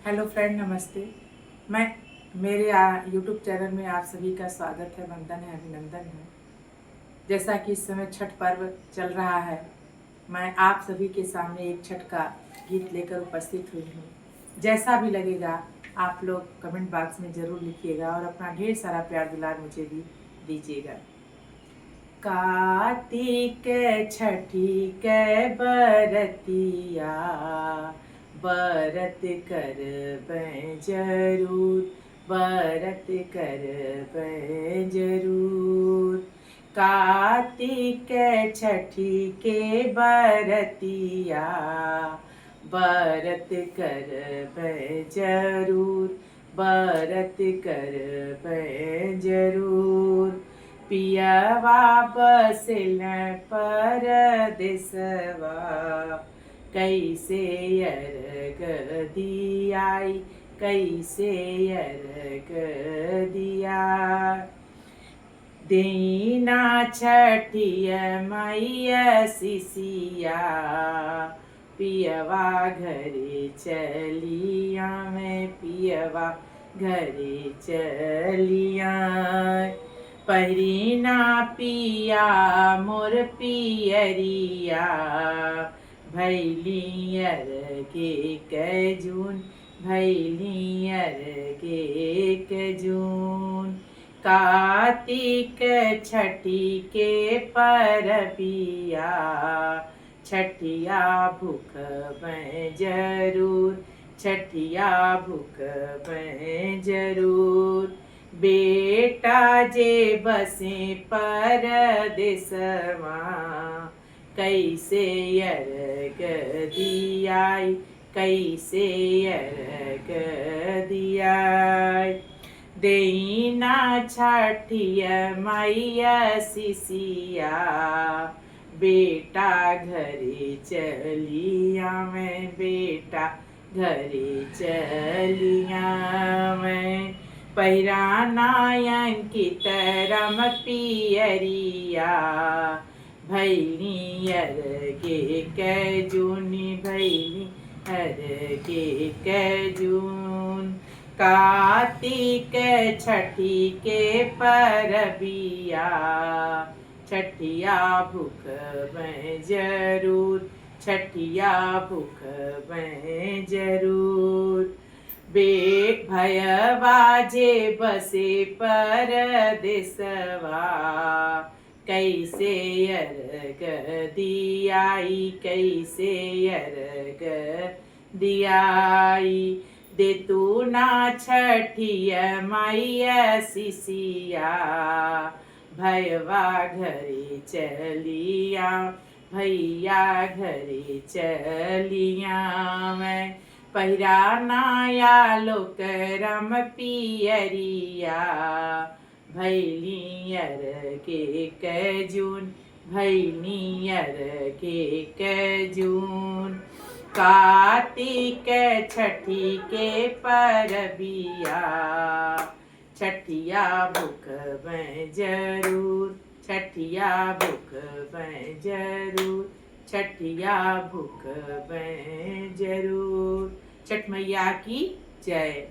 Hello friend, नमस्ते। मैं मेरे यूट्यूब चैनल में आप सभी का स्वागत है, वंदन है, अभिनंदन है। जैसा कि इस समय छठ पर्व चल रहा है, मैं आप सभी के सामने एक छठ का गीत लेकर उपस्थित हुई हूँ। जैसा भी लगेगा आप लोग कमेंट बॉक्स में ज़रूर लिखिएगा और अपना ढेर सारा प्यार दुलार मुझे भी दीजिएगा। कार्तिक छठी के बरतिया बरत कर जरूर, बरत कर जरूर। कार्तिक छठी के बरतिया बरत कर जरूर, बरत कर जरूर। पियवा बसिल परदेसवा कैसे अर्घ दियाई, कैसे अर्घ दिया। दीना छठिया मैया सिसिया पियवा घरे चलिया, मैं पियवा घरे चलिया। पहिरीना पिया मोर पियरिया भैलियर के कजून, भैलियर के कजून। कार्तिक छठी के परबिया छठिया भूख मैं जरूर, छठिया भूख मैं जरूर। बेटा जे बसे परदेसवा कैसे अर्घ दियाई, कैसे अर्घ दियाई। देना छठिया मैया सिसिया बेटा घरे चलिया, मैं बेटा घरे चलिया मैं। पहिराना अंकित रम पियरिया भैलियर के कजूनी, भैलियर के कजून। कार्तिक छठी के परबिया छठिया भूख मैं जरूर, छठिया भूख मैं जरूर। भयवा जे बसे परदेसवा कैसे अर्घ दियाई, कैसे अर्घ दियाई। दे तू ना छठिया मैया सिसिया भैया घरे चलिया, भैया घरे चलिया मैं। पहिराना लोक रम पियरिया भैलियर के कजून, भैलियर के कजून। कार्तिक छठी के परबिया छठिया भूख मैं जरूर, छठिया भूख मैं जरूर, छठिया भूख मैं जरूर। छठ मैया की जय।